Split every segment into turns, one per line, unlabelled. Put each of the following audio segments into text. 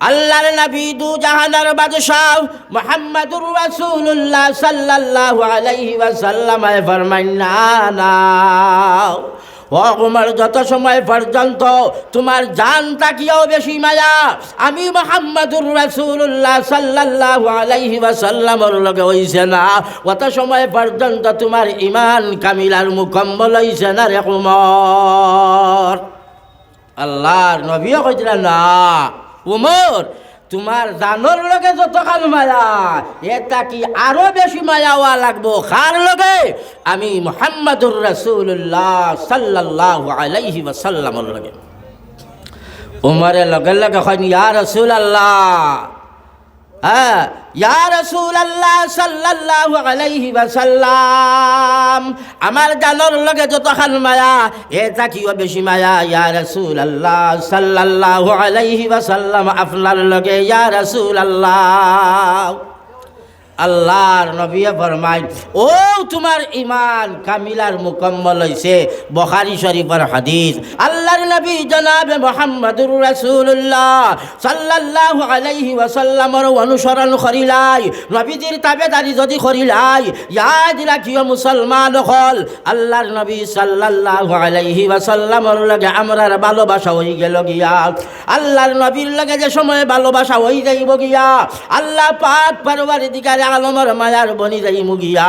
আল্লাহর নবী দু জাহানের বাদশাহ মুহাম্মদুর রাসূলুল্লাহ সাল্লাল্লাহু আলাইহি ওয়াসাল্লাম ফরমান না ও উমর, যত সময় পর্যন্ত তোমার জান তাকিয়েও বেশি মায়া আমি মুহাম্মদুর রাসূলুল্লাহ সাল্লাল্লাহু আলাইহি ওয়াসাল্লামের লগে হইছে না, অত সময় পর্যন্ত তোমার ঈমান কামিল আর মুকম্মল হইছে না রে উমর। আল্লাহর নবীও কইছিলেন না উমর, তোমার জানোর লগে যতখান মায়া এটা কি আরো বেশি মায়া হওয়া লাগবো কার লগে? আমি মুহাম্মদুর রাসূলুল্লাহ সাল্লাল্লাহু আলাইহি ওয়াসাল্লামের লগে। উমরে লগে লগে কইন ইয়া রাসূলুল্লাহ, হ্যাঁ ইয়া রাসূলুল্লাহ সাল্লাল্লাহু আলাইহি ওয়াসাল্লাম, আমার জানোর লগে যতখান মায়া এটা কিও বেশি মায়া ইয়া রাসূলুল্লাহ সাল্লাল্লাহু আলাইহি ওয়াসাল্লাম আপনার লগে ইয়া রাসূলুল্লাহ। আল্লাহর নবী ফরমায় ও তোমার ঈমান কামিলার মুকম্মল হইছে, বুখারী শরীফের হাদিস। আল্লাহর নবী জনাবে মুহাম্মদুর রাসূলুল্লাহ সাল্লাল্লাহু আলাইহি ওয়াসাল্লামের অনুসরণ করিলাই, নবীজির তাবেদারি যদি করিলাই, ইয়াদ রাখিও মুসলমান হল আল্লাহর নবী সাল্লাল্লাহু আলাইহি ওয়াসাল্লামের লগে আমরার ভালোবাসা হই গেল গিয়া। আল্লাহর নবীর লগে যে সময় ভালোবাসা হই যাইব গিয়া, আল্লাহ পাক পরওয়ারদিগার আলমের মায়ার বনি যাই মুগিয়া,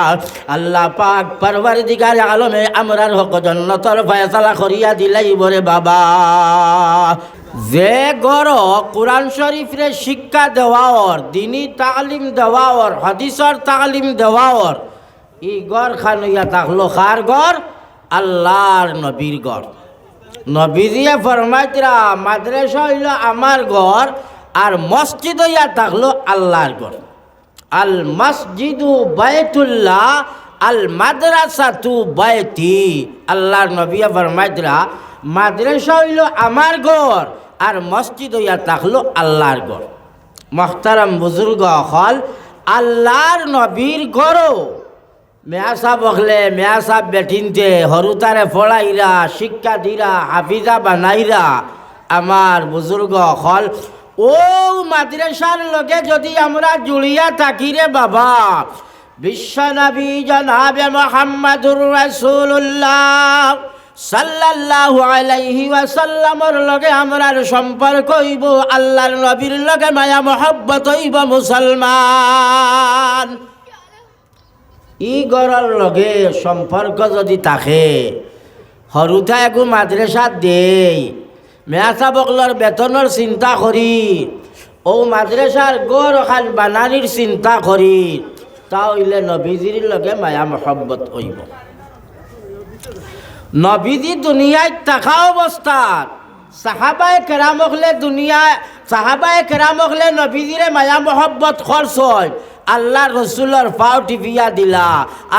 আল্লাহ পাক পরওয়ারদিগার আলমে আমরার হক জান্নাতের ফয়সালা করিয়া দিলাই বরে বাবা। যে গর কুরআন শরীফরে শিক্ষা দেওয়ার, দিনী তালিম দেওয়ার, হাদিসর তালিম দেওয়ার, ই গর খানুইয়া থাকলো কার গর? আল্লাহর নবীর গর। নবীজিয়ে ফরমাইতরা মাদ্রাসা হইল আমার ঘর আর মসজিদ হইয়া থাকলো আল্লাহর ঘর। আল মসজিদু বাইতুল্লাহ আল মাদ্রাসাতু বাইতি। আল্লাহর নবী ফরমাইতরা মাদ্রাসা হইল আমার ঘর আর মসজিদ হইয়া থাকলো আল্লাহর ঘর। মুহতারাম বুজুর্গ হল আল্লাহর নবীর ঘরও মেয়া সাহ বকলে মেয়া সাহ বেঠিনতে হরুতারে ফড়াইরা শিক্ষা দিরা হাফিজা বানাইরা আমার বুজুর্গ হল ও মাদ্রাসার লগে যদি আমরা জুড়িয়া থাকি রে বাবা, বিশ্বনবী জনাবে মুহাম্মদুর রাসূলুল্লাহ সাল্লাল্লাহু আলাইহি ওয়াসাল্লামের লগে আমরার সম্পর্ক হইব, আল্লাহর নবীর লগে মায়া মহব্বত হইব মুসলমান। ই গড়ার লগে সম্পর্ক যদি থাকে, হরুতা একু মাদ্রাসা দেই, মেয়াসা বকলর বেতনের চিন্তা করি, ও মাদ্রাসার গড় খান বানানির চিন্তা করি, তা হইলে নবীজির লগে মায়া মহব্বত হইব। নবীজি দুনিয়ায় থাকা অবস্থাত সাহাবায়ে কেরাম হলে সাহাবায়ে কেরাম হলে নবীজিরে মায়া মহব্বত খরচ হয়। আল্লাহর রসুলের পাও টিপিয়া দিলা,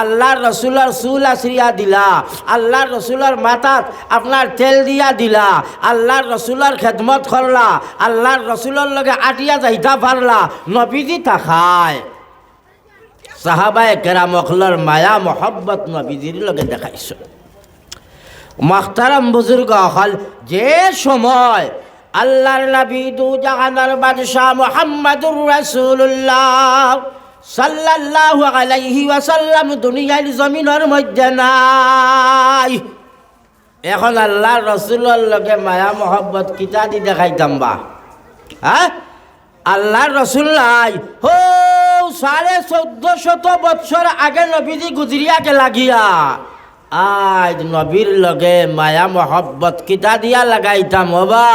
আল্লাহর রসুলের চুল আছড়িয়া দিলা, আল্লাহর রসুলের মাথাত আপনার তেল দিয়া দিলা, আল্লাহর রসুলের খেদমত করলা, আল্লাহর রসুলের লগে আটিয়া যাইতা পারলা, নবীজি তাকায়। সাহাবায়ে কেরাম হলের মায়া মহব্বত নবীজির লগে দেখাইছ। মুহতারাম বুজুর্গ হল যে সময় আল্লাহর নবী দু জাহানের বাদশাহ মুহাম্মদুর রাসূলুল্লাহ সাল্লাল্লাহু আলাইহি ওয়াসাল্লাম দুনিয়ার জমিনের মধ্যে নাই, এখন আল্লাহর রসুলের লগে মায়া মহব্বত কিতা দি দেখাইতাম বা? হ্যাঁ, আল্লাহর রসুল নাই, হো 1450 বৎসর আগে নবীজি গুজরিয়া গেলা গিয়া, আজ নবীর লগে মায়া মহব্বত কিতা দিয়া লাগাইতাম হবা?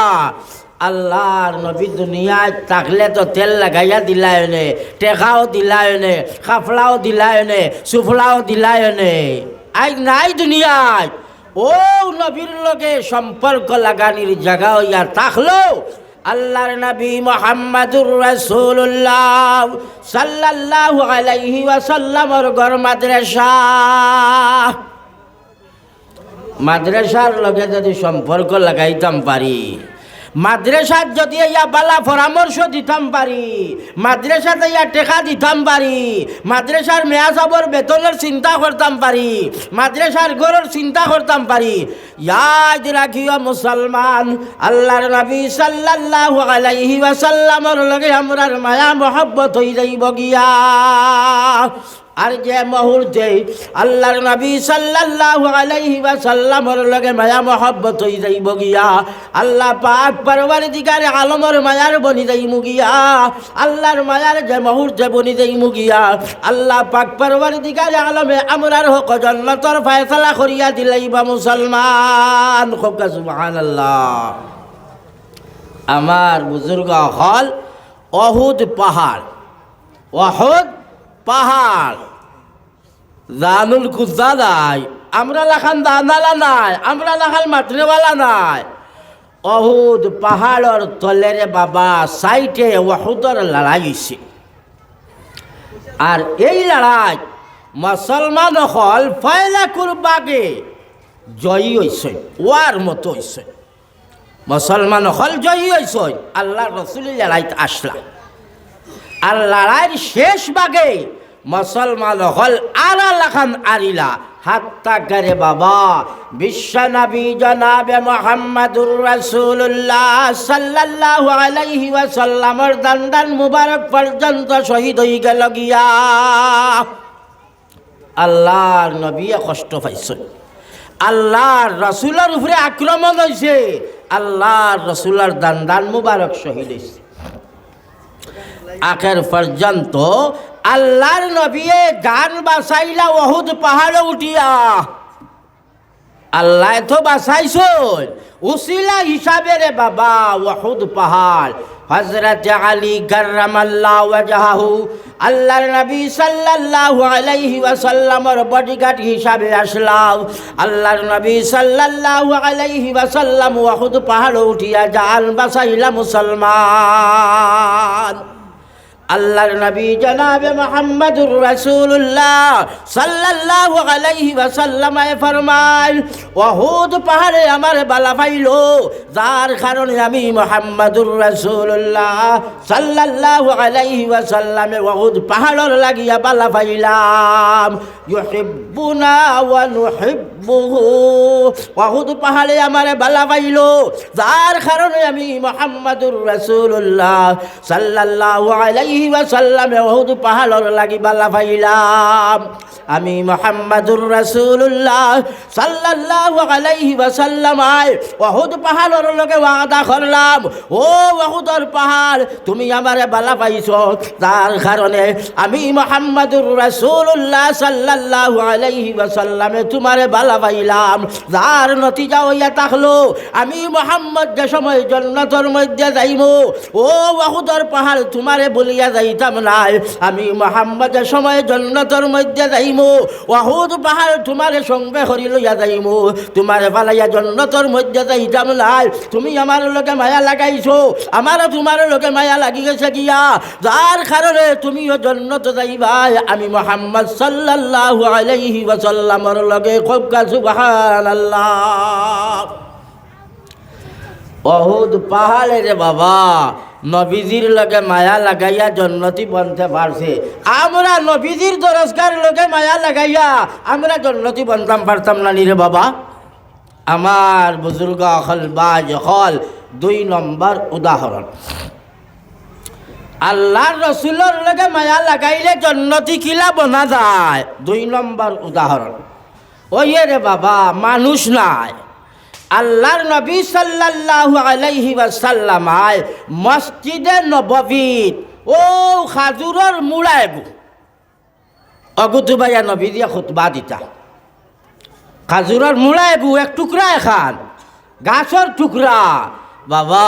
আল্লাহর নবী দুনিয়ায় থাকলে তো তেল লাগাইয়া দিলায় নে, টেকাও দিলায় নে, খাফলাও দিলায় নে, সুফলাও দিলায় নে, আজ নাই দুনিয়ায়। ও নবীর লগে সম্পর্ক লাগানির জায়গা হইয়া থাকলো আল্লাহর নবী মুহাম্মদুর রাসূলুল্লাহ সাল্লাল্লাহু আলাইহি ওয়াসাল্লামের ঘর মাদ্রাসা। মাদ্রাসার লগে যদি সম্পর্ক লাগাইতাম পারি, মাদ্রাসাত যদি ইয়া বালা পরামর্শ দিতাম পারি, মাদ্রাসাতে ইয়া টেকা দিতাম পারি, মাদ্রাসার মেয়া সাবর বেতনের চিন্তা করতাম পারি, মাদ্রাসার গরুর চিন্তা করতাম পারি। ইয়াদ রাখিও মুসলমান, আল্লাহর নবী সাল্লাল্লাহু আলাইহি ওয়াসাল্লামের লগে আমরার মায়া মহব্বত হই যাইব গিয়া। আর যে মুহূর্তে আল্লাহর নবী সাল্লাল্লাহু আলাইহি ওয়াসাল্লামের লগে মায়া মহব্বত হই যাইব গিয়া, আল্লাহ পাক পরওয়ারদিগারে আলমের মায়ার বনি যাইমু গিয়া। আল্লাহর মায়ার যে মুহূর্তে বনি যাইমু গিয়া, আল্লাহ পাক পরওয়ারদিগারে আলমে আমরার হক জান্নাতের ফয়সালা করিয়া দিলাইবা মুসলমান। খুব সুবহানাল্লাহ। আমার বুজুর্গ হল অহুদ পাহাড়, অহুদ পাহাড় জানুল কুজা নাই, আমরা লাখান দানালা নাই, আমরা লাখান মাতৃওয়ালা নাই। অহুদ পাহাড়ের তলেরে বাবা সাইটে অহুদর লড়াই হয়েছে। আর এই লড়াই মুসলমান হল ফয়লা কুরবাগে জয়ী হয়েছে, ওয়ার মতো হয়েছে। মুসলমান হল জয়ী হয়েছে, আল্লাহ রসুল লড়াইতে আসলা। আর লড়াইয়ের শেষ ভাগে মুসলমান হল আরা লাখান আরিলা হাত্তা করে বাবা বিশ্ব নবী জনাবে মুহাম্মদুর রাসূলুল্লাহ সাল্লাল্লাহু আলাইহি ওয়াসাল্লামের দান্দান মুবারক পর্যন্ত শহীদ হয়ে গেল গিয়া। আল্লাহর নবী কষ্ট পাইছে, আল্লাহর রসুলের উপরে আক্রমণ হয়েছে, আল্লাহর রসুলের দান্দান মুবারক শহীদ হয়েছে। আখের পর্যন্ত আল্লাহর নবী গান বাসাইলা অহুদ পাহাড়ে উঠিয়া। আল্লাহ তো বাসাইছন উসিলা হিসাবে রে বাবা অহুদ পাহাড়। হযরত আলী কাররামাল্লাহু ওয়াজহাহু আল্লাহর নবী সাল্লাল্লাহু আলাইহি ওয়াসাল্লামের বডিগার্ড হিসাবে আসলাম। আল্লাহর নবী সাল্লাল্লাহু আলাইহি ওয়াসাল্লাম অহুদ পাহাড়ে উঠিয়া জান বাসাইলা মুসলমান। আল্লাহর নবী জনাবে মুহাম্মদুর রাসূলুল্লাহ সাল্লাল্লাহু আলাইহি ওয়াসাল্লাম ফরমায়, উহুদ পাহাড়ে আমার বালা পাইলো, যার কারণে আমি মুহাম্মদুর রাসূলুল্লাহ সাল্লাল্লাহু আলাইহি ওয়াসাল্লাম উহুদ পাহাড়ের লাগিয়া বালা পাইলাম। ইউহিব্বুনা ওয়া নুহিব্বুহু, উহুদ পাহাড়ে আমার বালা পাইলো, যার কারণে আমি মুহাম্মদুর রাসূলুল্লাহ সাল্লাল্লাহু আলাইহি ওয়াসাল্লামে উহুদ পাহাড়ের লাগি বালা পাইলাম। আমি মুহাম্মদুর রাসূলুল্লাহ সাল্লাল্লাহু আলাইহি ওয়াসাল্লাম উহুদ পাহাড়ের লগে ওয়াদা করলাম, ও উহুদের পাহাড় তুমি আমারে বালা পাইছো, তার কারণে আমি মুহাম্মদুর রাসূলুল্লাহ সাল্লাল্লাহু আলাইহি ওয়াসাল্লামে তোমারে বালা পাইলাম। যার নতিজা হইয়া থাকলো আমি মুহাম্মদ যে সময় জান্নাতের মধ্যে যাইমু, ও উহুদের পাহাড় তোমারে বলিয়া যাইতাম নাই, আমি মুহাম্মদ সময় জান্নাতের মধ্যে যাইমু, উহুদ পাহাড় তোমারে সঙ্গে করি লইয়া যাইমু, তোমারে পালাইয়া জান্নাতের মধ্যে যাইতাম নাই। তুমি আমার লগে মায়া লাগাইছো, আমারও তোমার লগে মায়া লাগি গেছে গিয়া, যার কারণে তুমিও জান্নাতে যাইবা। আমি মুহাম্মদ সাল্লাল্লাহু আলাইহি ওয়াসাল্লামের লগে খুব সুবহানাল্লাহ। উহুদ পাহাড়ে রে বাবা নবীজির লগে মায়া লাগাইয়া জন্নতি বনতে পারছে। আমরা নবীজির দরজগার লগে মায়া লাগাইয়া আমরা জন্নতি বনতাম পারতাম না রে বাবা। আমার বুজুর্গ হল বাজ হল 2 নম্বর উদাহরণ। আল্লাহর রসুলের লগে মায়া লাগাইলে জন্নতি কিলা বনা যায়। 2 নম্বর উদাহরণ, ওই রে বাবা মানুষ নাই, আল্লাহর নবী সাল্লাল্লাহু আলাইহি ওয়াসাল্লাম মসজিদে নববীত ও খাজুরের মুড়ায় অগুতুবাইয়া নবী দিয়া খুতবা দিতা। খাজুরের মুড়ায় এক টুকরা এখান গাছের টুকরা বাবা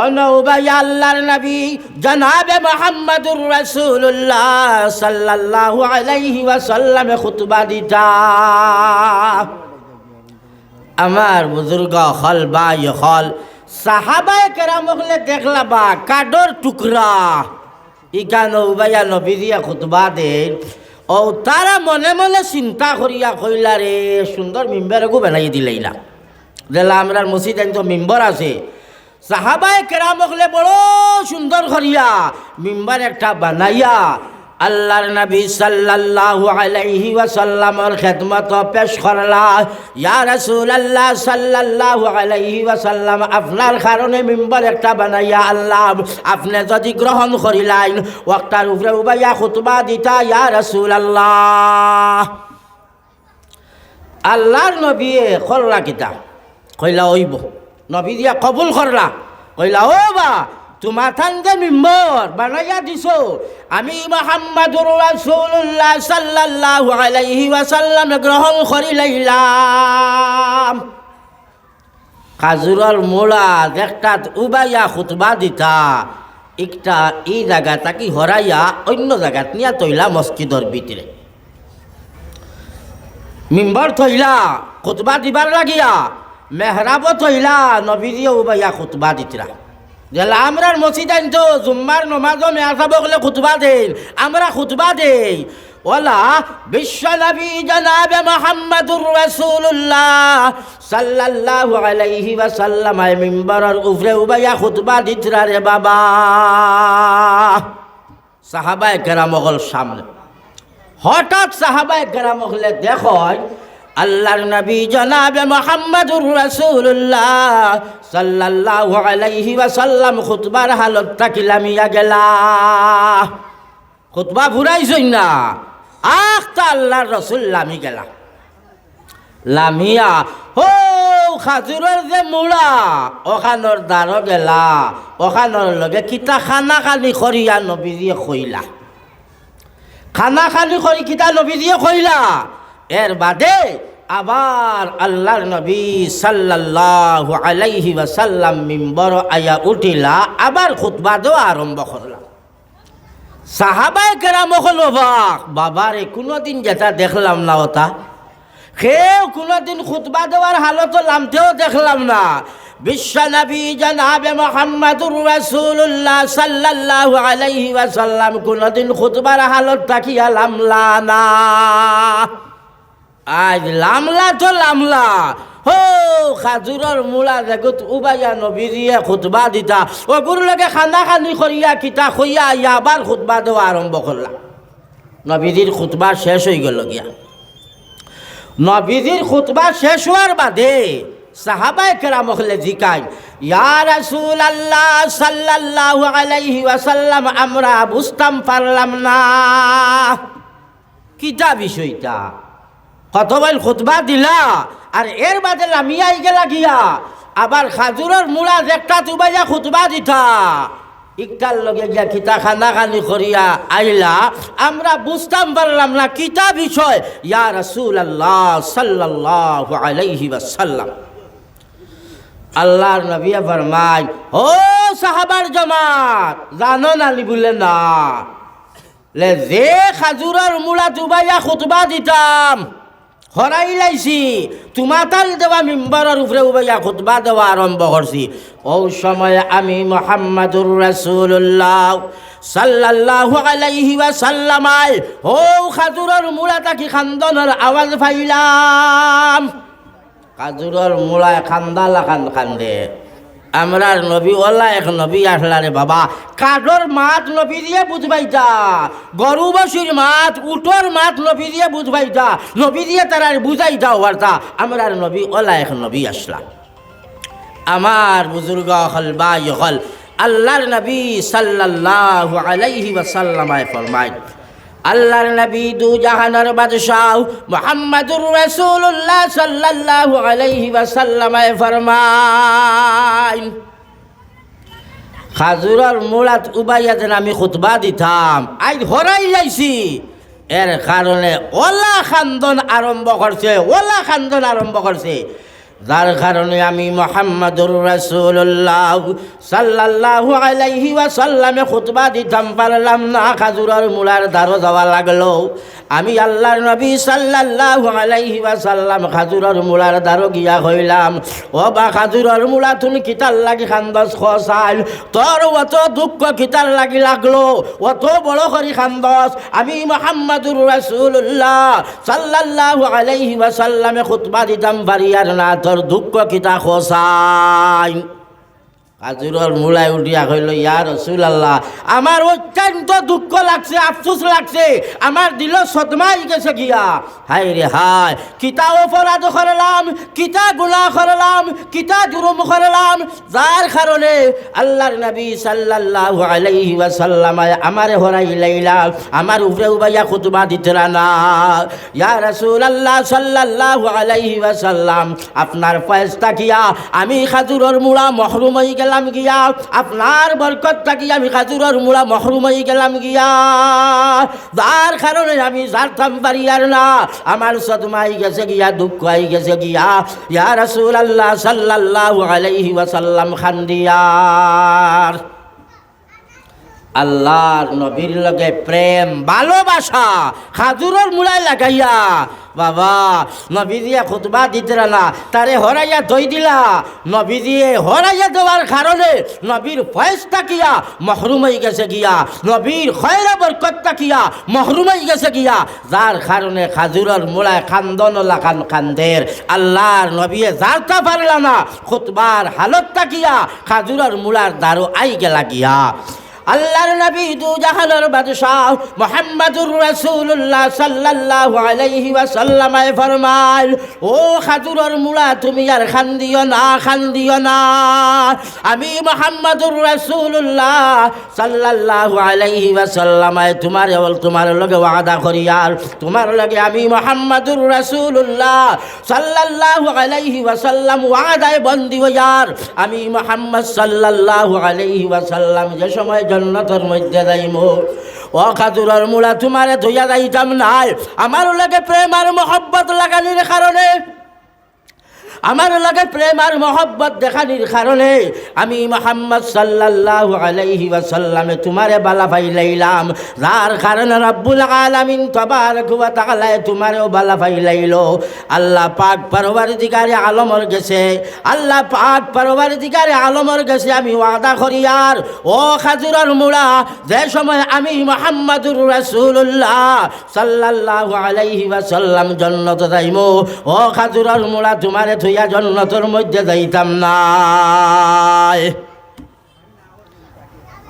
অনুবাইয়া আল্লাহর নবী জনাবে মুহাম্মদুর রাসূলুল্লাহ সাল্লাল্লাহু আলাইহি ওয়াসাল্লাম খুতবা দিতা। আমার বুজুর্গ হল বাই হল সাহাবায়ে কেরাম হলে দেখলা বা কাডর টুকরা ইকানো উবাইয়া নবী দিয়া খুতবা দেন, ও তারা মনে মনে চিন্তা করিয়া কইলা রে সুন্দর মিম্বর গো বানাই দিলাইলা। দেখলা আমরা মসজিদ তো মিম্বর আছে, সাহাবায়ে কেরাম হলে বড় সুন্দর করিয়া মিম্বার একটা বানাইয়া আল্লাহর নবী সাল্লাল্লাহু আলাইহি ওয়াসাল্লামের খিদমত পেশ করলা। ইয়া রাসূলুল্লাহ সাল্লাল্লাহু আলাইহি ওয়াসাল্লাম, আপনার কারণে মিম্বার একটা বানাইয়া আল্লাহ আপনি যদি গ্রহণ করিলাইন ওয়াক্তার উপরে উবাইয়া খুতবা দিতা। ইয়া রাসূলুল্লাহ, আল্লাহর নবী করলা কিতা? কইলা ওইব। নবী দিয়া কবুল করলা। কইলা ও বা তোমার থানকে মিম্বর বানাইয়া দিছো, আমি মুহাম্মাদুর রাসূলুল্লাহ সাল্লাল্লাহু আলাইহি ওয়াসাল্লাম গ্রহণ করি লাইলাম। খাজুরের মোড়া একটা উবাইয়া খুতবা দিতা, একটা এই জায়গা তাকি হরাইয়া অন্য জায়গাত নিয়া তৈলা মসজিদর ভিতরে মিম্বর থইলা খুতবা দিবার লাগিয়া মেহরাব থইলা নবী দিয়ে উবাইয়া খুতবা দিতরা। যেলা আমরার মসজিদ আইন তো জুম্মার নমাজও মেয়াসাব গেলে খুতবা দেন, আমরা খুতবা দেই। ওলা বিশ্ব নবী জনাবে মুহাম্মাদুর রাসূলুল্লাহ সাল্লাল্লাহু আলাইহি ওয়াসাল্লাম মিম্বরের উপরে উবাইয়া খুতবা দিতরা রে বাবা। সাহাবায়ে কেরাম হল সামনে, হঠাৎ সাহাবায়ে কেরাম হলে দেখো আল্লাহর নবী জনাবে মুহাম্মাদুর রাসূলুল্লাহ সাল্লাল্লাহু আলাইহি ওয়াসাল্লাম খুতবার হালত তাকিলামিয়া গেলা। খুতবা ফুরাইছই না, আখতা আল্লাহর রাসূল লামি গেলা। লামিয়া হো খাজুরের যে মূলা ওখানোর দ্বারো গেলা, ওখানোর লগে কিতা খানা খালি করিয়া নবী দিয়ে কইলা। খানা খালি করি কিতা নবী দিয়ে কইলা। এর বাদে আবার আল্লাহর নবী সাল্লাল্লাহু আলাইহি ওয়াসাল্লাম মিম্বর আয়া উঠিলা, আবার খুতবা দেওয়া আরম্ভ করলা। সাহাবায়ে কেরাম হল অবাক, বাবারে কোনোদিন যেটা দেখলাম না ওটা, কেউ কোনোদিন খুতবা দেওয়ার হালত লামতেও দেখলাম না। বিশ্ব নবী জনাবে মুহাম্মাদুর রাসূলুল্লাহ সাল্লাল্লাহু আলাইহি ওয়াসাল্লাম কোনোদিন খুতবার হালত তাকিয়া লামলা না। আজ লামলা তো লামলা, হো খাজুরের মূলা জগত উবাইয়া নবী দিয়ে খুতবা দিতা, ওগুর লগে খানা খানি করিয়া কিতা খইয়া আইয়া আবার খুতবা দেওয়া আরম্ভ করলা। নবীজির খুতবা শেষ হয়ে গেল গিয়া। নবীজির খুতবা শেষ হওয়ার বাদে সাহাবায়ে কেরাম হলে জিকাই, ইয়া রাসূলুল্লাহ সাল্লাল্লাহু আলাইহি ওয়াসাল্লাম আমরা বুঝতাম পারলাম না কিতা বিষয়টা। কতবার খুতবা দিলা আর এর বাদে লামিয়াই গেলা গিয়া আবার খাজুরের মূলা একটা তুবাইয়া খুতবা দিতা, ইকার লগে গিয়া কিতা খানা খানি করিয়া আইলা, আমরা বুঝতাম পারলাম না কিতা বিষয়। ইয়া রাসূলুল্লাহ সাল্লাল্লাহু আলাইহি ওয়াসাল্লাম, আল্লাহর নবী ফরমায়, ও সাহাবার জমাত জানো না নি বলে না, লে যে খাজুরের মূলা তুবাইয়া খুতবা দিতাম হরাই লাইছি, তোমার তাল দেওয়া মিম্বরের উপরে উবাইয়া খুতবা দেওয়া আরম্ভ করছি, ও সময় আমি মুহাম্মাদুর রাসূলুল্লাহ সাল্লাল্লাহু আলাইহি ওয়াসাল্লাম ও খাজুরের মূলা তাকি খান্দনের আওয়াজ পাইলাম। খাজুরের মূলায় খান্দালা খান্দে। আমরার নবী ওলা এক নবী আসলা রে বাবা, কাঠর মাত নবী দিয়ে বুঝবাইতা, গরু বসির মাত উঠোর মাত নবী দিয়ে বুঝবাইতা, নবী দিয়ে তারা বুঝাইতা ওয়ার্তা। আমরার নবী ওলা এক নবী আসলা। আমার বুজুর্গ হল বাই হল আল্লাহর নবী সাল্লাল্লাহু আলাইহি ওয়াসাল্লাম ফরমায়, আল্লাহর নবী দু জাহানের বাদশাহ মুহাম্মাদুর রাসূলুল্লাহ সাল্লাল্লাহু আলাইহি ওয়াসাল্লাম ফরমায়, খাজুরের মূলাত উবাইয়া যেন আমি খুতবা দিতাম, আজ হরাই যাইছি, এর কারণে ওলা খান্দন আরম্ভ করছে, ওলা খান্দন আরম্ভ করছে, যার কারণে আমি মুহাম্মাদুর রাসূলুল্লাহ সাল্লাল্লাহু আলাইহি ওয়াসাল্লামে খুতবা দিতাম পারলাম না, খাজুরের মূলার দ্বারো যাওয়া লাগলো। আমি আল্লাহর নবী সাল্লাল্লাহু আলাইহি ওয়াসাল্লাম খাজুরের মূলার দ্বারো গিয়া হইলাম, ও বা খাজুরের মূলা তুমি কিতার লাগি খান্দস খসাইল, তোর অত দুঃখ কিতার লাগি লাগলো, অত বড় করি খান্দস, আমি মুহাম্মাদুর রাসূলুল্লাহ সাল্লাল্লাহু আলাইহি ওয়াসাল্লামে খুতবা দিতাম পারিয়ার না, তোর দুঃখ কিতা খসাই। খাজুরের মূলায় উঠিয়া কইল, ইয়া রাসূলুল্লাহ, আমার অত্যন্ত দুঃখ লাগছে, আফসোস লাগছে, আমার দিল সদমাই গেছে গিয়া। হায় রে হায়, কিতা অপরাধ করলাম, কিতা গুনাহ করলাম, কিতা জুরুম করলাম, যার কারণে আল্লাহর নবী সাল্লাল্লাহু আলাইহি ওয়াসাল্লাম আমারে হরাই লাইলা, আমার উপরে উবাইয়া খুতবা দিতরা না। ইয়া রাসূলুল্লাহ সাল্লাল্লাহু আলাইহি ওয়াসাল্লাম, আপনার ফয়সালা কিয়া আমি খাজুরের মুড়া মহরুম হয়ে গেলাম গিয়া, আপনার বরকত থাকি আমি খাজুরের মুড়া মহরুম হয়ে গেলাম গিয়া, যার কারণে আমি জানতাম পারি আর না, আমার সদমাই গেছে গিয়া, দুঃখ হয়ে গেছে গিয়া। ইয়া রাসূলুল্লাহ সাল্লাল্লাহু আলাইহি ওয়াসাল্লাম খান্দিয়ার আল্লাহর নবীর লগে প্রেম ভালোবাসা খাজুরের মুড়ায় লাগাইয়া বাবা নবী দিয়ে খুতবা দিতরা না, তারে হরাইয়া দই দিলা। নবী দিয়ে হরাইয়া দেওয়ার কারণে নবীর ফয়সালা কিয়া মহরুম হয়ে গেছে গিয়া, নবীর খয়রা বরকতটা কিয়া মহরুম হয়ে গেছে গিয়া, যার কারণে খাজুরের মুড়ায় খান্দন লাগান কান্দের। আল্লাহর নবী জানতে পারলা না খুতবার হালতটা কিয়া, খাজুরের মুড়ার দারু আই গেলা গিয়া। আল্লাহর নবী দু জাহানের বাদশাহ মুহাম্মদুর রাসূলুল্লাহ সাল্লাল্লাহু আলাইহি ওয়াসাল্লাম ফরমায়, ও খাজুরের মুড়া তুমি আর খান্দিও না, খান্দিও না, আমি মুহাম্মদুর রাসূলুল্লাহ সাল্লাল্লাহু আলাইহি ওয়াসাল্লাম তোমার লগে ওয়াদা করি, আর তোমার লগে আমি মুহাম্মদুর রাসূলুল্লাহ সাল্লাল্লাহু আলাইহি ওয়াসাল্লাম ওয়াদায় বন্দী হইয়ার আমি মুহাম্মদ সাল্লাল্লাহু আলাইহি ওয়াসাল্লাম যে সময় জন্নতর মধ্যে যাইমু, ও খাজুরের মুড়া তোমারে ধুইয়া যাইতাম নাই। আমার লাগে প্রেম আর মহব্বত লাগানির কারণে, আমার লাগে প্রেম আর মহব্বত দেখানির কারণে আমি মুহাম্মদ সাল্লাল্লাহু আলাইহি ওয়াসাল্লামে তোমারে বালা পাইলাইলাম, যার কারণে রব্বুল আলামিন তাবারক ওয়া তাআলা তোমারেও বালা পাইলাইলো। আল্লাহ পাক পরওয়ারদিগারে আলমর গেছে, আল্লাহ পাক পরওয়ারদিগারে আলমর গেছে আমি ওয়াদা করি, আর ও খাজুরের মুড়া যে সময় আমি মুহাম্মদুর রাসূলুল্লাহ সাল্লাল্লাহু আলাইহি ওয়াসাল্লাম জান্নাত যাইমু, ও খাজুরের মুড়া তোমারে থইয়া জান্নাতের মধ্যে যাইতাম না।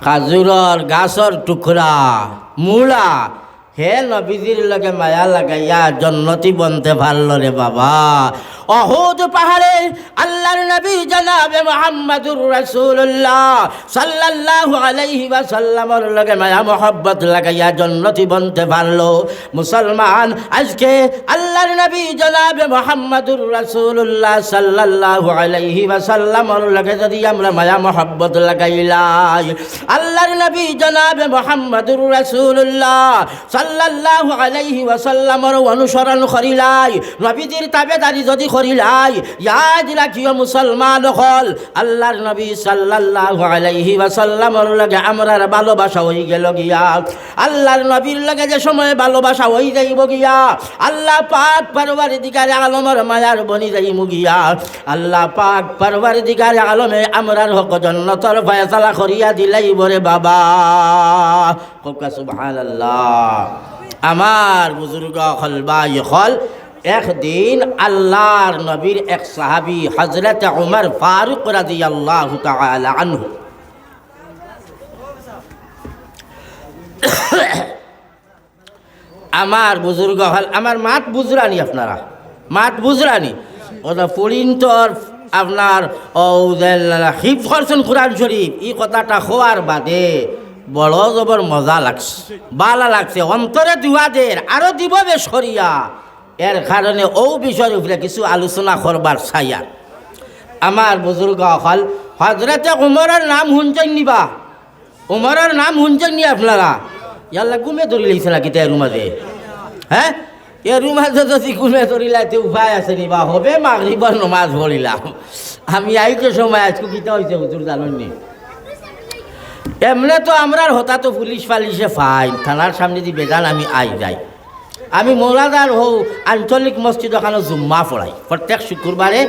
খাজুরের গাছের টুকরা মুড়া হে নবীজির লগে মায়া লাগাইয়া জন্নতি বনতে পারল রে বাবা। অহুদ পাহাড়ে আল্লাহর নবী জনাবে মুহাম্মদুর রাসূলুল্লাহ সাল্লাল্লাহু আলাইহি ওয়াসাল্লামের লগে মায়া মোহব্বত লাগাইয়া জন্নতি বনতে পারল। মুসলমান আজকে আল্লাহর নবী জনাবে মুহাম্মদুর রাসূলুল্লাহ সাল্লাল্লাহু আলাইহি ওয়াসাল্লামের লগে যদি আমরা মায়া মোহব্বত লাগাইলাই, আল্লাহর নবী জনাবে মুহাম্মদুর রাসূলুল্লাহ সাল্লাল্লাহু আলাইহি ওয়াসাল্লামের অনুসরণ করিলাই, নবীজির তাবেদারি যদি করিলাই, ইয়াদ রাখিও মুসলমান হল আল্লাহর নবী সাল্লাল্লাহু আলাইহি ওয়াসাল্লামের লগে আমরার ভালোবাসা হয়ে গেল গিয়া। আল্লাহর নবীর লগে যে সময় ভালোবাসা হয়ে যাইব গিয়া, আল্লাহ পাক পরওয়ারদিগারে আলমের মায়ার বনি যাইব গিয়া। আল্লাহ পাক পরওয়ারদিগারে আলমে আমরার হক জান্নাতের ফয়সালা করিয়া দিলাইব রে বাবা। কোকা সুবহানাল্লাহ। আমার বুজুর্গ হল ভাই হল একদিন আল্লাহর নবীর এক সাহাবী হযরত উমর ফারুক রাদিয়াল্লাহু তাআলা আনহু আমার বুজুর্গ হল, আমার মাত বুজরানি, আপনারা মাত বুজরানি ওটা পড়িন্তর আপনার হিফজ করছেন কোরআন শরীফ, এই কথাটা হওয়ার বাদে বড় জবর মজা লাগছে, বালা লাগছে, অন্তরে দুয়াদের আরো দিব বেশ করিয়া। এর কারণে ও বিষয়ের উপরে কিছু আলোচনা করবার চাইয়া। আমার বুজুর্গ হল হযরতে উমরের নাম শুনছেন নিবা, উমরের নাম শুনছেন নি আপনারা? ইয়াল্লা ঘুমে ধরি লাইছে নাকি তাই রুমাজে? হ্যাঁ, এ রুমাজে যদি ঘুমে ধরি লাইতে উপায় আছে নিবা, হবে মাগরিবার নমাজ পড়িলাম আমি আইতে সময় আজকে কিতা হয়েছে হুজুর জানেননি? এমনি তো আমরার হতা তো পুলিশ ফালিশে ফাইন, থানার সামনে দিয়ে বেজান আমি আই যাই। আমি মৌলাদার হও আঞ্চলিক মসজিদ ওখানে জুম্মা পড়াই, প্রত্যেক শুক্রবারে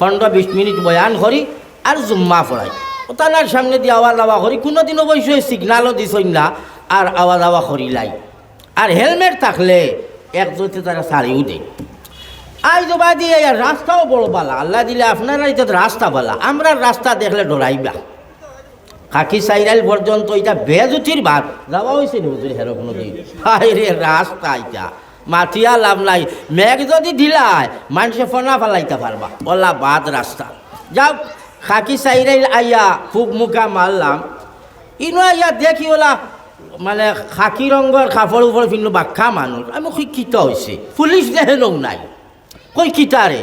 15-20 মিনিট বয়ান করি আর জুম্মা পড়াই। থানার সামনে দিয়ে আওয়াজ আওয়া করি, কোনোদিনও বসে সিগনালও দিছই না, আর আওয়াজ আওয়া করিলাই। আর হেলমেট থাকলে এক জোতে তারা সারিও দেয়। আই জবা দিয়ে রাস্তাও বড় বালা, আল্লাহ দিলে আপনারা এটা রাস্তা বালা, আমরা রাস্তা দেখলে ডরাইবা। খাকি সাইরাইল পর্যন্ত এটা বেজুতির ভাত যাওয়া হয়েছে নি হুজুর হেরো কোনো দিন রে রাস্তা এটা মাথিয়া লাভ নাই মেঘ যদি ঢিলায় মানুষে ফনা ফেলাইতে পারবা বললা বাদ রাস্তা যাও খাকি সাইরাইল আইয়া ফুক মুখা মারলাম ইনো আইয়া দেখি ওলা মানে খাকি রঙের কাপড় উপর পিনলো বাক্কা মানুষ আমি কই কিতা হয়েছে পুলিশ দেখেন নাই কই কিতারে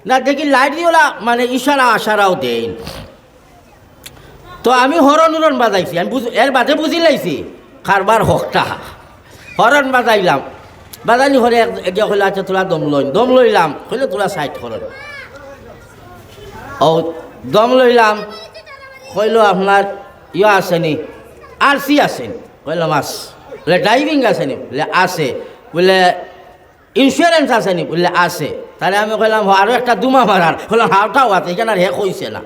না দেখি লাইট দিয়ে ওলা মানে ইশারা আশারাও দেন তো আমি হরণ বাজাইছি আমি এর বাদে বুঝি লাইছি কারবার হকটা হরণ বাজাইলাম বাজানি হরে একজন কইলে আচ্ছা তোরা দম লইলাম কইলে তোরা সাইড করো ও দম লইলাম কইল আপনার ইয়ে আসেনি আরসি আসেনি কইলাম আস বলে ড্রাইভিং আসেনি বলে আসে বলে ইন্স্যুরেন্স আসেনি বললে আসে তাহলে আমি কইলাম আরও একটা দুমা মারার বললাম হাওটাও আছে এখানে আর হে কইছে না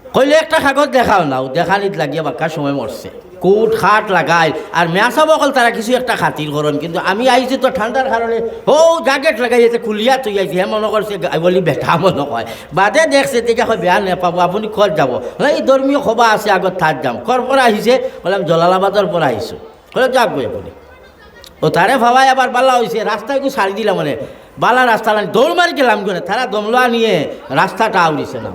কইলে একটা কাগজ দেখাও না দেখানিত লাগিয়ে বাক্কা সময় মরছে কুট খাট লাগাই আর মেয়াসা বকল তারা কিছু একটা খাতির করেন কিন্তু আমি আইছি তো ঠান্ডার কারণে ও জ্যাকেট লাগাই এতে খুলিয়া তুই আইছি হে মনে করছে বলি বেটা মনে কয় বাদে দেখছে তেতিয়া হয় বেয়া নেপাব আপুনি ক'ত যাব এই ধর্মীয় সভা আছে আগত থাক যাম ক'ৰ পৰা আহিছে বললাম জলালাবাদৰ পৰা আহিছোঁ ক'লে যাক গৈ আপুনি ও তারে ভাবাই আবার বালা হয়েছে রাস্তায় একটু ছাড়ি দিলাম মানে বালা রাস্তা দৌড় মারি গেলাম কেন তারা দমলা নিয়ে রাস্তাটা আউড়িছে না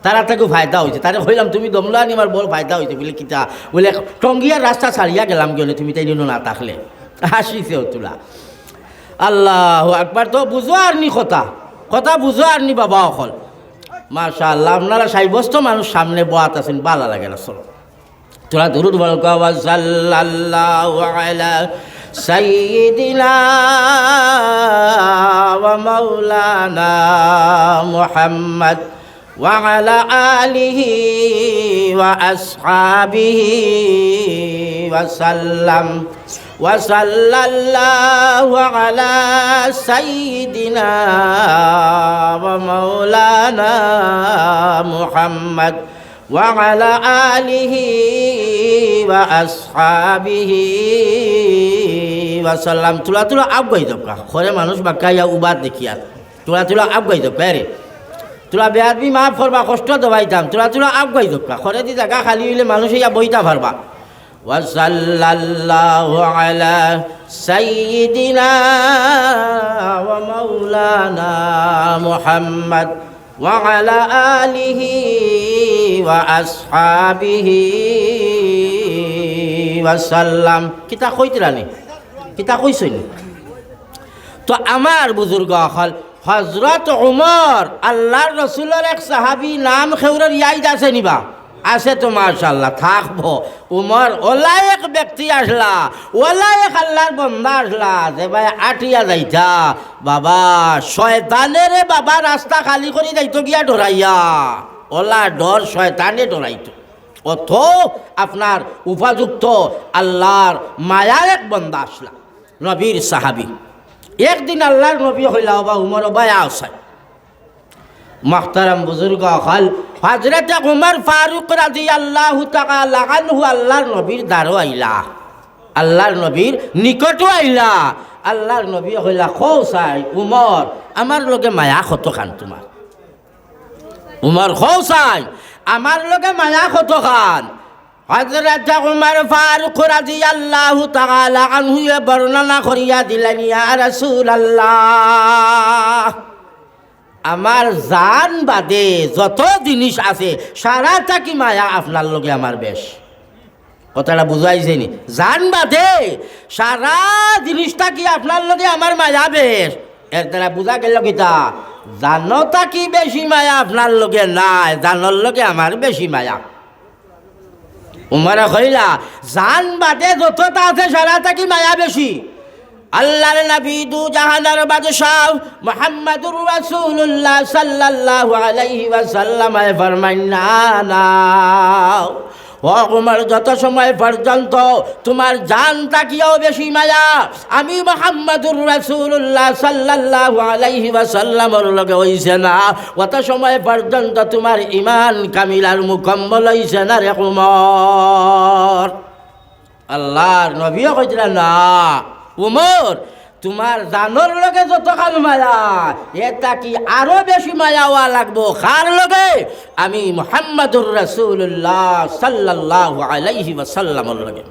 তারা থেকে ফায়দা হয়েছে তারা হইলাম তুমি দমলা নিয়ে আমার বড় ফায়দা হয়েছে বলে কিতা বলে টঙ্গিয়ার রাস্তা ছাড়িয়া গেলাম কেন তুমি তাই না থাকলে হাসিছে তুলা আল্লাহ একবার তো বুঝো আর নি কথা বুঝো আর নি বাবা অকল মাশাআল্লাহ আপনারা সাব্যস্ত মানুষ সামনে বয়াত আছেন বালা লাগে না চলো তোরা দুরুদ বল সাল্লাল্লাহু আলা সাইয়্যিদিনা ওয়া মাওলানা মুহাম্মদ ওয়া আলা আলিহি ওয়া আসহাবিহি ওয়া সাল্লাম ওয়া সাল্লাল্লাহু আলা সাইয়্যিদিনা ওয়া মাওলানা মুহাম্মদ وعلى آله وأصحابه وسلم তুলা আবগাই দকা খরে মানুষ বাক্কাইয়া উবাদ দেখিয়া তুলা আবগাই দকা রে তুলা বেয়াদবি মাফ করবা কষ্ট দবাইতাম তুলা আবগাই দকা খরে দি জায়গা খালি হইলে মানুষ ইয়া বইতা পারবা ওয়াসাল্লাল্লাহু আলা সাইয়্যিদিনা ওয়া মাওলানা মুহাম্মদ وعلى آله وأصحابه وسلم কিতা কইতরানি কিতা কইছনি তো আমার বুজুর্গ হল হযরত উমর আল্লাহর রাসূলের এক সাহাবী নাম খেউরের ইয়াদ আছে নিবা আছে তো মাশাআল্লাহ থাকবো উমর ওলা এক ব্যক্তি আসলা ওলা এক আল্লাহর বান্দা আসলা যে ভাই আটিয়া যাইতা বাবা শয়তানের বাবা রাস্তা খালি করে যাইতো গিয়া ডরাইয়া ওলা ডর শয়তানে ডরাইতো অথ আপনার উপযুক্ত আল্লাহর মায়ার এক বান্দা আসলা নবীর সাহাবী একদিন আল্লাহর নবী হইলা বা উমর বায়া আসায় মাহতারাম বুজুর্গ হল হযরত উমর ফারুক রাদিয়াল্লাহু তাআলা আনহু আল্লাহর নবীর দ্বারও আইলা আল্লাহর নবীর নিকটও আইলা আল্লাহর নবী হইলা খৌসাই উমর আমার লগে মায়া কত খান তোমার উমর খৌসাই আমার লগে মায়া কত খান হযরত উমর ফারুক রাদিয়াল্লাহু তাআলা আনহু বর্ণনা করিয়া দিলেন ইয়া রাসূলুল্লাহ আমার জান বাদে যত জিনিস আছে সারা থাকি মায়া আপনার লগে আমার বেশ কথাটা বুঝাইছে নি জান বাদে সারা জিনিসটা কি আপনার লগে আমার মায়া বেশ এর দ্বারা বুঝা গেল কিতা জানতা কি বেশি মায়া আপনার লগে নাই জানর লগে আমার বেশি মায়া উমর কইলা জান বাদে যতটা আছে সারা থাকি মায়া বেশি আল্লাহর নবী দু জাহানের বাদশাহ মুহাম্মদুর রাসূলুল্লাহ সাল্লাল্লাহু আলাইহি ওয়াসাল্লাম ফরমান না ও উমর যত সময় পর্যন্ত তোমার জান তাকিয়াও বেশি মায়া আমি মুহাম্মদুর রাসূলুল্লাহ সাল্লাল্লাহু আলাইহি ওয়াসাল্লামের লগে হইছে না অত সময় পর্যন্ত তোমার ঈমান কামিল আর মুকম্মল হইছে না রে উমর আল্লাহর নবীও কইলেন না উমর তোমার জানোর লগে যতখান মায়া এটা কি আরো বেশি মায়া হওয়া লাগবো কার লগে? আমি মুহাম্মাদুর রাসূলুল্লাহ সাল্লাল্লাহু আলাইহি ওয়াসাল্লামের লগে।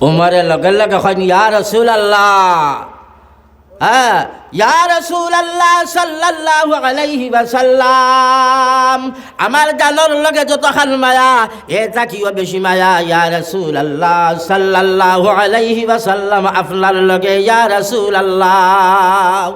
উমরে লগে লগে কইন ইয়া রাসূলুল্লাহ, হ্যাঁ ইয়া রাসূলুল্লাহ সাল্লাল্লাহু আলাইহি ওয়াসাল্লাম, আমার জানোর লগে যতখান মায়া এটা কিও বেশি মায়া ইয়া রাসূলুল্লাহ সাল্লাল্লাহু আলাইহি ওয়াসাল্লাম আপনার লগে ইয়া রাসূলুল্লাহ।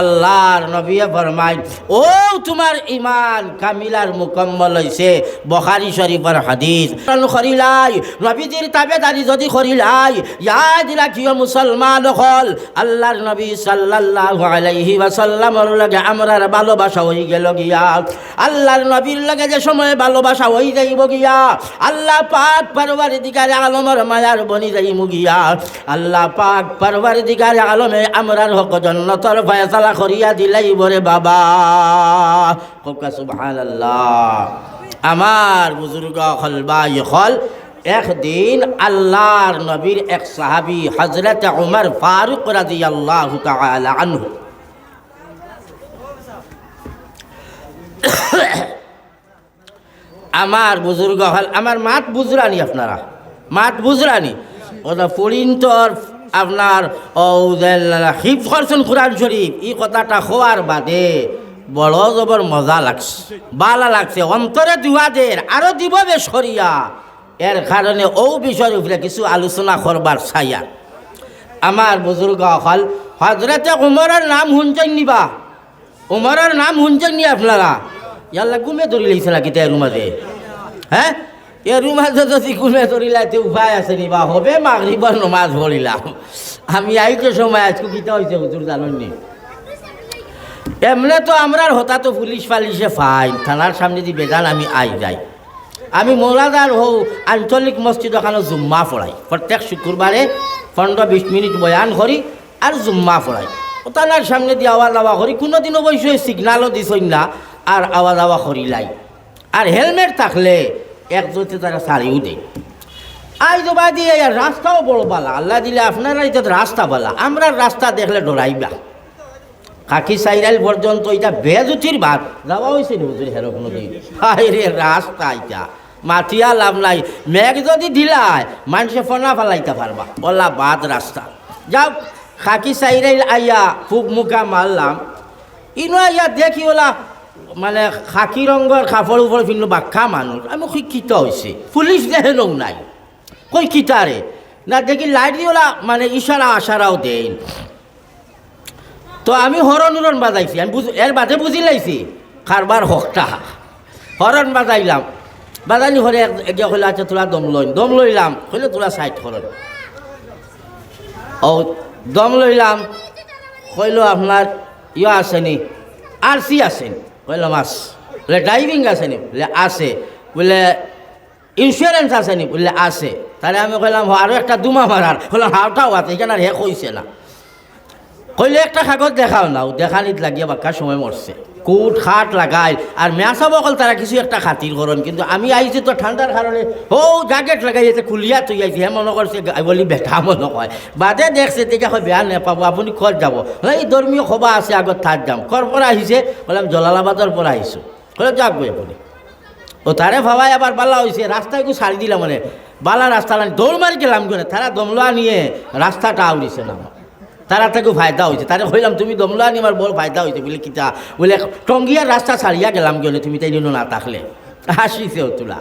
আল্লাহর নবী ফরমায় ও তোমার ঈমান কামিলার মুকম্মল হইছে। বুখারী শরীফের হাদিস। করিলাই নবীজির তাবেদারি যদি করিলাই ইয়াদ রাখিও মুসলমান হল আল্লাহর নবী সাল্লাল্লাহু আলাইহি ওয়াসাল্লামের লগে আমরার ভালোবাসা হই গেল গিয়া। আল্লাহর নবীর লগে যে সময় ভালোবাসা হই যাইব গিয়া আল্লাহ পাক পরওয়ারদিগারে আলমের মায়ার বনি যাইব গিয়া। আল্লাহ পাক পরওয়ারদিগারে আলমে আমরার হক জান্নাতের ফয়সালা করিয়া দিলাই বরে বাবা। কোকা সুবহানাল্লাহ। আমার বুজুর্গ হল ভাই হল একদিন আল্লাহর নবীর এক সাহাবী হযরত উমর ফারুক রাদিয়াল্লাহু তাআলা আনহু আমার বুজুর্গ হল আমার মাত বুজরানি, আপনারা মাত বুজরানি ওটা পড়িন্তর আপনার হিফজ করছেন কোরআন শরীফ। এই কথাটা হওয়ার বাদে বড় জবর মজা লাগছে, বালা লাগছে, অন্তরে দুয়াদের আরো দিব বেশ করিয়া। এর কারণে ও বিষয়ের উপরে কিছু আলোচনা করবার ছাইয়া। আমার বুজুর্গ হল হযরতে উমরের নাম শুনছেন নিবা? উমরের নাম শুনছেন নি আপনারা? ইয়াল্লা ঘুমে ধরি লাইছে নাকি তাই রুমাজে? হ্যাঁ এর মাঝে যদি ঘুমে ধরিলাইতে উপায় আছে নিবা? হবে মাগরিবের নামাজ পড়িলাম আমি আইতে সময় আজকে কিতা হয়েছে হুজুর জানেননি? এমনি তো আমরার হতা তো পুলিশ ফালিশে ফাইন থানার সামনে দিয়ে বেজান আমি আই যাই। আমি মৌলাদার হও আঞ্চলিক মসজিদ ওখানে জুম্মা পড়াই প্রত্যেক শুক্রবারে 15-20 মিনিট বয়ান করি আর জুম্মা পড়াই। থানার সামনে দিয়ে আওয়াজ আওয়া করি, কোনোদিন অবশ্যই সিগনালও দিছই না আর আওয়াজ আওয়া করিলাই। আর হেলমেট থাকলে একজোতে তারা সারিও দেয়। আই জবা দিয়ে রাস্তাও বড় বালা, আল্লাহ দিলে আপনারা এটা রাস্তা বালা, আমরা রাস্তা দেখলে ডরাইবা। কাকি সাইরাইল পর্যন্ত এটা বেজুতির ভাত যাওয়া হয়েছে নি হুজুর হেরো কোনো দিন? হাই রে রাস্তা এটা মাথিয়া লাভ নাই, মেঘ যদি দিলায় মানুষে ফনা ফালাইতে পারবা ওলা বাদ রাস্তা। যাও খাকি সাইরাইল আইয়া ফুক মুখা মারলাম, ইনো আইয়া দেখি ওলা মানে খাকি রঙের কাপড় উপর পিন্ধু বাক্কা মানুষ। আমি শিক্ষিত হয়েছে, পুলিশ দেখে নৌ নাই কই কিতারে না দেখি লাইট দিওলা মানে ইশারা আশারাও দেন। তো আমি হরণ উরণ বাজাইছি, আমি এর বাদে বুঝি লাইছি কারবার হকটা হরণ বাজাইলাম। বাজানি হরে এগিয়ে হইলে আচ্ছা তোরা দম লইলাম হইলে তোরা সাইড হরণ ও দম লইলাম। কইল আপনার ইয়ে আসেনি আরসি আসেনি? কইলাম আস। বলে ড্রাইভিং আসেনি? বলে আছে। বলে ইন্স্যুরেন্স আসেনি? বললে আছে। তাহলে আমি কইলাম আরও একটা দুমা মারার, বললাম হাওটাও আছে, এখানে আর হে কইছে না। কইলে একটা কাগজ দেখাও না, দেখানিত লাগিয়ে বাক্কা সময় মরছে, কুট খাট লাগাই আর মেয়াসা বকল তারা কিছু একটা খাতির করন। কিন্তু আমি আইছি তো ঠান্ডার কারণে ও জ্যাকেট লাগাইছে খুলিয়া তুই আইছি, হে মনে করছে বলি বেঠা মনে কয়। বাদে দেখছে তেতিয়া হয় বেয়া নেপাবো, আপনি কত যাব? এই ধর্মীয় সভা আছে আগত থাক যাম। কৰ পৰা আহিছে? বললাম জলালাবাদৰ পৰা আহিছোঁ। কলে যাক গৈ আপুনি। ও তারে ভাবাই আবার বালা হয়েছে, রাস্তায় একটু ছাড়ি দিলাম মানে বালা রাস্তা দৌড় মারি গেলাম কেন, তারা দমলা নিয়ে রাস্তাটা আউড়িছে না, তারা থেকেও ফায়দা হয়েছে। তারা হইলাম তুমি দমলা নিয়ে আমার বড় ফায়দা হয়েছে বলে কিতা বলে টঙ্গিয়ার রাস্তা ছাড়িয়া গেলাম গেলে তুমি তাই নিন না থাকলে হাসিছে তোলা।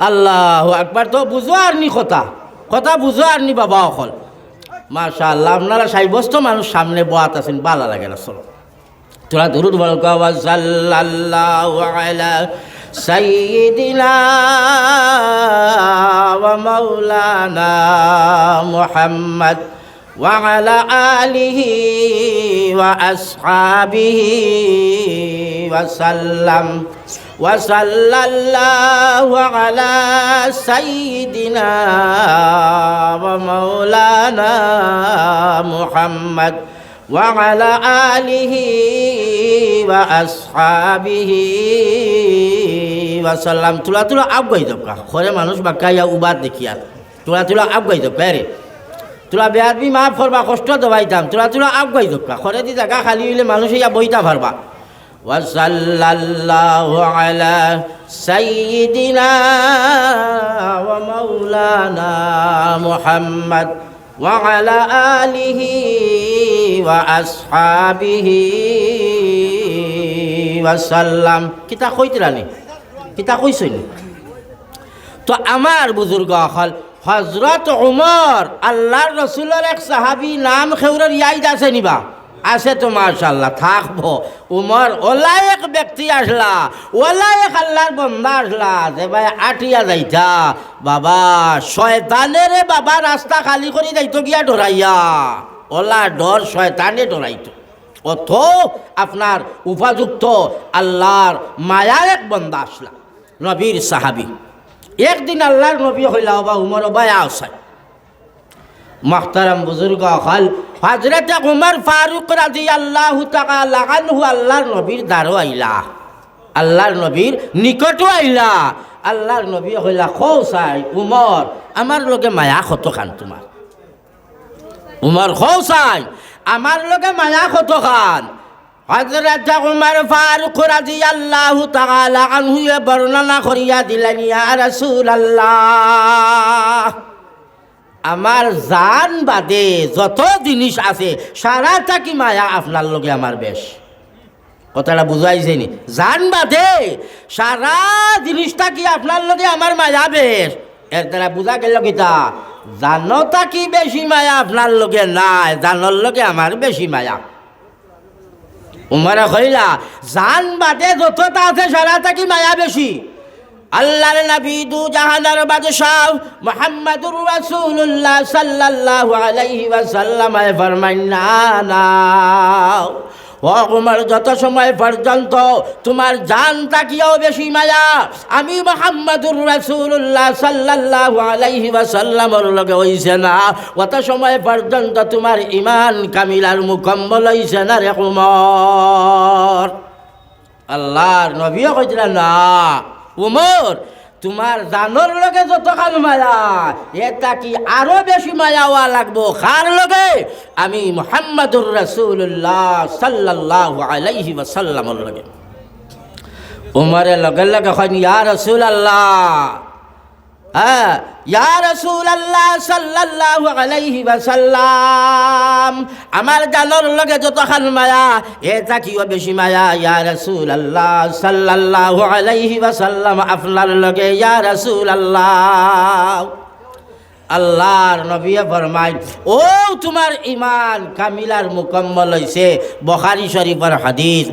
আল্লাহ একবার তো বুঝো আর নি কথা কথা বুঝো আর নি বাবা অকল। মাশাআল্লাহ আপনারা সাব্যস্ত মানুষ সামনে বয়াত আছেন, বালা লাগে না। চলো তোরা দুরুদ বল সাল্লাল্লাহু আলা সাইয়্যিদিনা ওয়া মাওলানা মুহাম্মদ ওয়া আলা আলিহি ওয়া আসহাবিহি ওয়া সাল্লাম ওয়া সাল্লাল্লাহু আলা সাইয়্যিদিনা ওয়া মাওলানা মুহাম্মদ ওয়া আলা আলিহি ওয়া আসহাবিহি ওয়া সাল্লাম। তুলা তুলা আবগাই দকা খরে মানুষ বাক্কাইয়া উবাদ দেখিয়া তুলা তুলা আবগাই দকা রে তোরা বেয়াদবি মাফ করবা, কষ্ট দবাইতাম, তোরা আগাই দোকা খরে দি জায়গা খালি হইলে মানুষ ইয়া বইতা পারবা। ওয়াসাল্লাল্লাহু আলা সাইয়্যিদিনা ওয়া মাওলানা মুহাম্মদ ওয়া আলা আলিহি ওয়া আসহাবিহি ওয়া সাল্লাম। কিতা কইতরানি, কিতা কইছইনি? তো আমার বুজুর্গ হল হজরত উমর আল্লাহর রসুলের এক সাহাবি নাম খেউরের ইয়াদ আছে নিবা? আছে তো মাশাআল্লাহ থাকবো। উমর ওলা এক ব্যক্তি আসলা, ওলা এক আল্লাহর বন্দা আসলা যে ভাই আটিয়া যাইতা বাবা শয়তানের বাবা রাস্তা খালি করে যাইতো গিয়া ডরাইয়া, ওলা ডর শয়তানে ডরাইতো। অত আপনার উপযুক্ত আল্লাহর মায়ার এক বন্দা আসলা, নবীর সাহাবি। একদিন আল্লাহর নবী হইলা বা উমর বায়া আসায় মাহতারাম বুজুর্গ হল হযরত উমর ফারুক রাদিয়াল্লাহু তাআলা আনহু আল্লাহর নবীর দ্বারও আইলা, আল্লাহর নবীর নিকটও আইলা। আল্লাহর নবী হইলা খৌসাই উমর আমার লগে মায়া কত খান তোমার? উমর খৌসাই আমার লগে মায়া কত খান? হযরত উমর ফারুক রাদিয়াল্লাহু তাআলা আনহু বর্ণনা করিয়া দিলেন, ইয়া রাসূলুল্লাহ আমার জান বাদে যত জিনিস আছে সারাটা কি মায়া আপনার লগে আমার বেশ। কথাটা বুঝাইছেনি? জান বাদে সারা জিনিসটা কি আপনার লগে আমার মায়া বেশ। এর দ্বারা বুঝা গেল কিতা জানটা কি বেশি মায়া আপনার লগে নাই, জানর লগে আমার বেশি মায়া। উমর কইলা জান বাদে যতটা আছে সারাটা কি মায়া বেশি। আল্লাহর নবী দু জাহানের বাদশাহ মুহাম্মাদুর রাসূলুল্লাহ সাল্লাল্লাহু আলাইহি ওয়াসাল্লাম ফরমান, না না ও উমর যত সময় পর্যন্ত তোমার জানটা কিও বেশি মায়া আমি মুহাম্মাদুর রাসূলুল্লাহ সাল্লাল্লাহু আলাইহি ওয়াসাল্লামের লগে হইছে না, অত সময় পর্যন্ত তোমার ঈমান কামিল আর মুকম্মল হইছে না রে উমর। আল্লাহর নবীও কইছিলেন, না উমর তোমার জানোর লগে যতখান মায়া এটা কি আরো বেশি মায়া হওয়া লাগবো কার লগে? আমি মুহাম্মাদুর রাসূলুল্লাহ সাল্লাল্লাহু আলাইহি ওয়াসাল্লামের লগে। উমরে লগে লগে কইন, ইয়া রাসূলুল্লাহ, হ্যাঁ ইয়া রাসূলুল্লাহ সাল্লাল্লাহু আলাইহি ওয়াসাল্লাম আমার জানোর লগে যতখান মায়া এটা কিও বেশি মায়া? ইয়া রাসূলুল্লাহ সাল্লাল্লাহু আলাইহি ওয়াসাল্লাম আপনার লগে ইয়া রাসূলুল্লাহ। আল্লাহর নবী ফরমায়, ও তোমার ঈমান কামিল আর মুকম্মল হইছে। বুখারী শরীফের হাদিস।